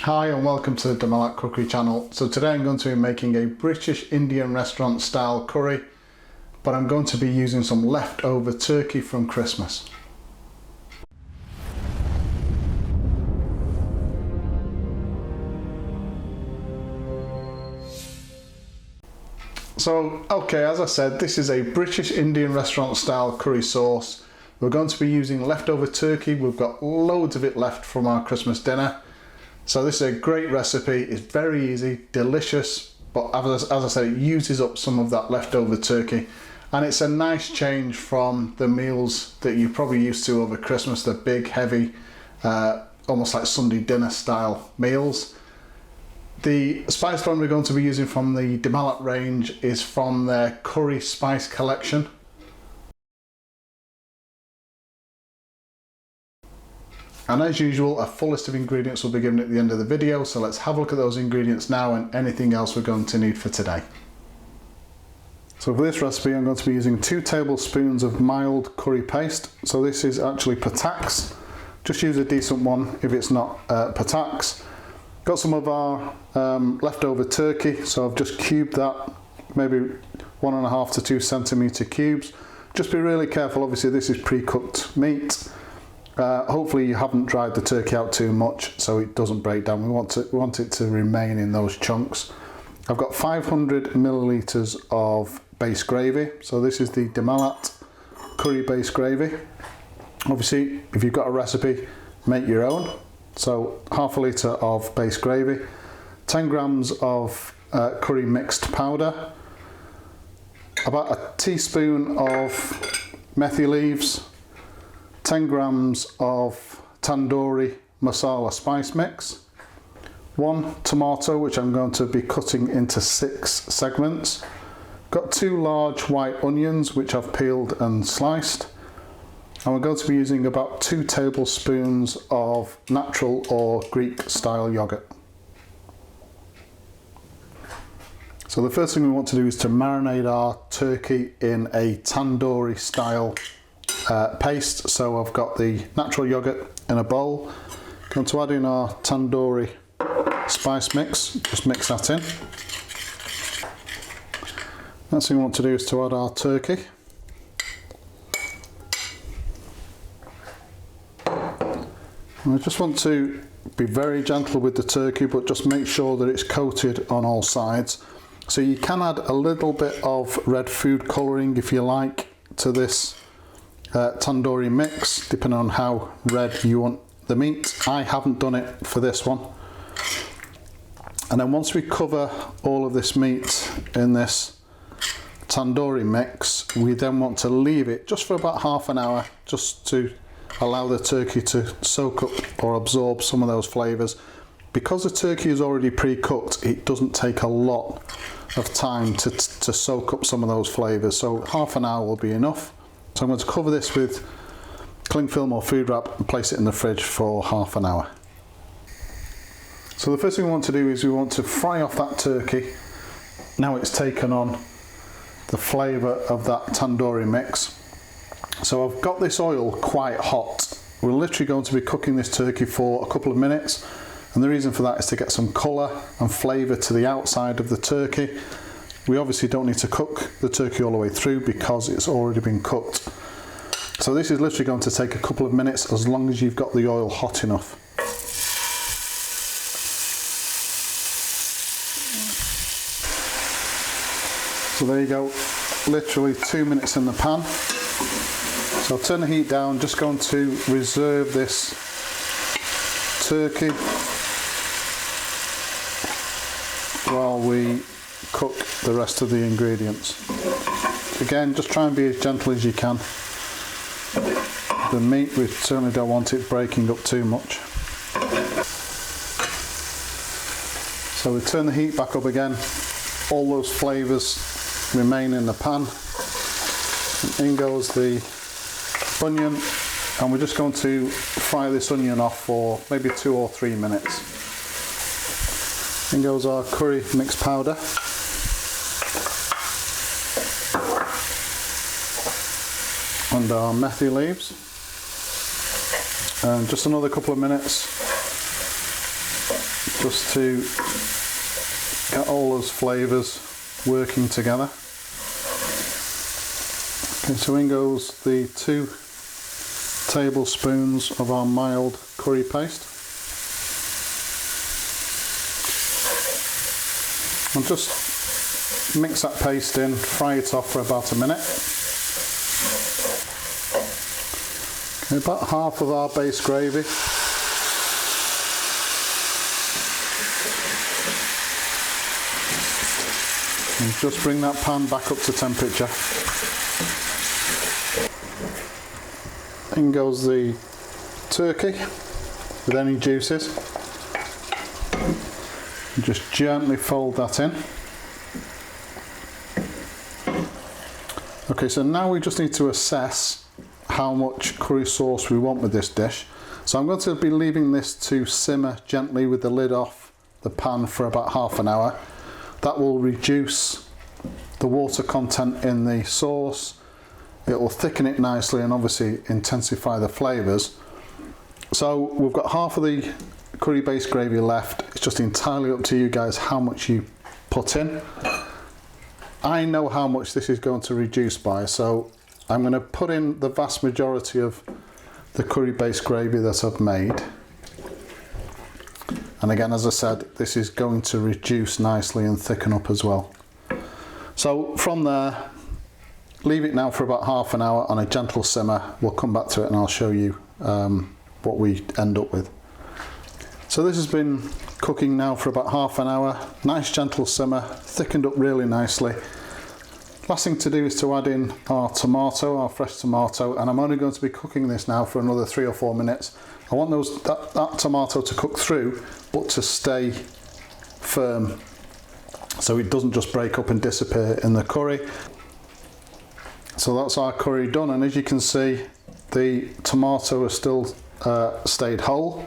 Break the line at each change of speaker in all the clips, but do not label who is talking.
Hi and welcome to the Malat cookery channel. So today I'm going to be making a British Indian restaurant style curry, but I'm going to be using some leftover turkey from Christmas. So okay, as I said, this is a British Indian restaurant style curry sauce. We're going to be using leftover turkey. We've got loads of it left from our Christmas dinner. So this is a great recipe. It's very easy, delicious, but as I said, it uses up some of that leftover turkey, and it's a nice change from the meals that you're probably used to over Christmas, the big heavy almost like Sunday dinner style meals. The spice blend we're going to be using from the Malat range is from their curry spice collection. And as usual, a full list of ingredients will be given at the end of the video, so let's have a look at those ingredients now and anything else we're going to need for today. So for this recipe I'm going to be using 2 tablespoons of mild curry paste. So this is actually Patak's. Just use a decent one if it's not Patak's. Got some of our leftover turkey, so I've just cubed that, maybe 1.5 to 2 centimetre cubes. Just be really careful, obviously this is pre-cooked meat. Hopefully you haven't dried the turkey out too much so it doesn't break down. We want it to remain in those chunks. I've got 500 millilitres of base gravy. So this is the Malat curry base gravy. Obviously if you've got a recipe, make your own. So half a litre of base gravy, 10 grams of curry mixed powder, about a teaspoon of methi leaves, 10 grams of tandoori masala spice mix, 1 tomato which I'm going to be cutting into 6 segments, got 2 large white onions which I've peeled and sliced, and we're going to be using about 2 tablespoons of natural or Greek style yogurt. So the first thing we want to do is to marinate our turkey in a tandoori style paste. So I've got the natural yogurt in a bowl. Going to add in our tandoori spice mix. Just mix that in. Next thing we want to do is to add our turkey. And I just want to be very gentle with the turkey, but just make sure that it's coated on all sides. So you can add a little bit of red food colouring if you like to this tandoori mix, depending on how red you want the meat. I haven't done it for this one. And then once we cover all of this meat in this tandoori mix, we then want to leave it just for about half an hour, just to allow the turkey to soak up or absorb some of those flavours. Because the turkey is already pre-cooked, it doesn't take a lot of time to soak up some of those flavours, so half an hour will be enough. So I'm going to cover this with cling film or food wrap and place it in the fridge for half an hour. So the first thing we want to do is we want to fry off that turkey. Now it's taken on the flavour of that tandoori mix. So I've got this oil quite hot. We're literally going to be cooking this turkey for a couple of minutes, and the reason for that is to get some colour and flavour to the outside of the turkey. We obviously don't need to cook the turkey all the way through because it's already been cooked. So this is literally going to take a couple of minutes as long as you've got the oil hot enough. So there you go, literally 2 minutes in the pan. So I'll turn the heat down, just going to reserve this turkey while we cook the rest of the ingredients. Again, just try and be as gentle as you can. The meat, we certainly don't want it breaking up too much. So we turn the heat back up again. All those flavours remain in the pan. And in goes the onion, and we're just going to fry this onion off for maybe 2 or 3 minutes. In goes our curry mixed powder. And our methi leaves, and just another couple of minutes just to get all those flavours working together. Okay, so in goes the 2 tablespoons of our mild curry paste. And just mix that paste in, fry it off for about a minute. Okay, about half of our base gravy. And just bring that pan back up to temperature. In goes the turkey with any juices. And just gently fold that in. Okay, so now we just need to assess how much curry sauce we want with this dish. So I'm going to be leaving this to simmer gently with the lid off the pan for about half an hour. That will reduce the water content in the sauce. It will thicken it nicely and obviously intensify the flavours. So we've got half of the curry based gravy left. It's just entirely up to you guys how much you put in. I know how much this is going to reduce by, so I'm going to put in the vast majority of the curry based gravy that I've made. And again, as I said, this is going to reduce nicely and thicken up as well. So from there, leave it now for about half an hour on a gentle simmer. We'll come back to it and I'll show you what we end up with. So this has been cooking now for about half an hour. Nice gentle simmer, thickened up really nicely. Last thing to do is to add in our tomato, our fresh tomato, and I'm only going to be cooking this now for another 3 or 4 minutes. I want that tomato to cook through, but to stay firm, so it doesn't just break up and disappear in the curry. So that's our curry done, and as you can see, the tomato has still stayed whole.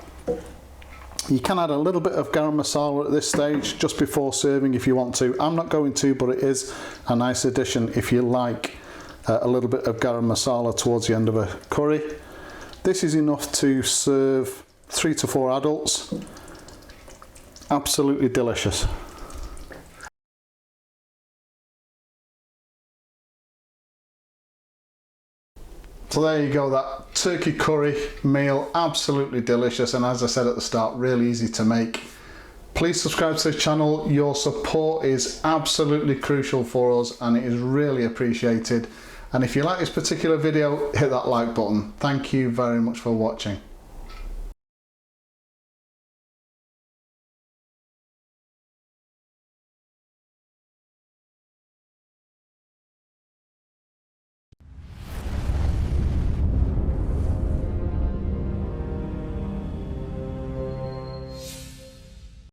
You can add a little bit of garam masala at this stage just before serving if you want to. I'm not going to, but it is a nice addition if you like a little bit of garam masala towards the end of a curry. This is enough to serve 3 to 4 adults. Absolutely delicious. So there you go, that turkey curry meal, absolutely delicious, and as I said at the start, really easy to make. Please subscribe to the channel. Your support is absolutely crucial for us and it is really appreciated. And if you like this particular video, hit that like button. Thank you very much for watching.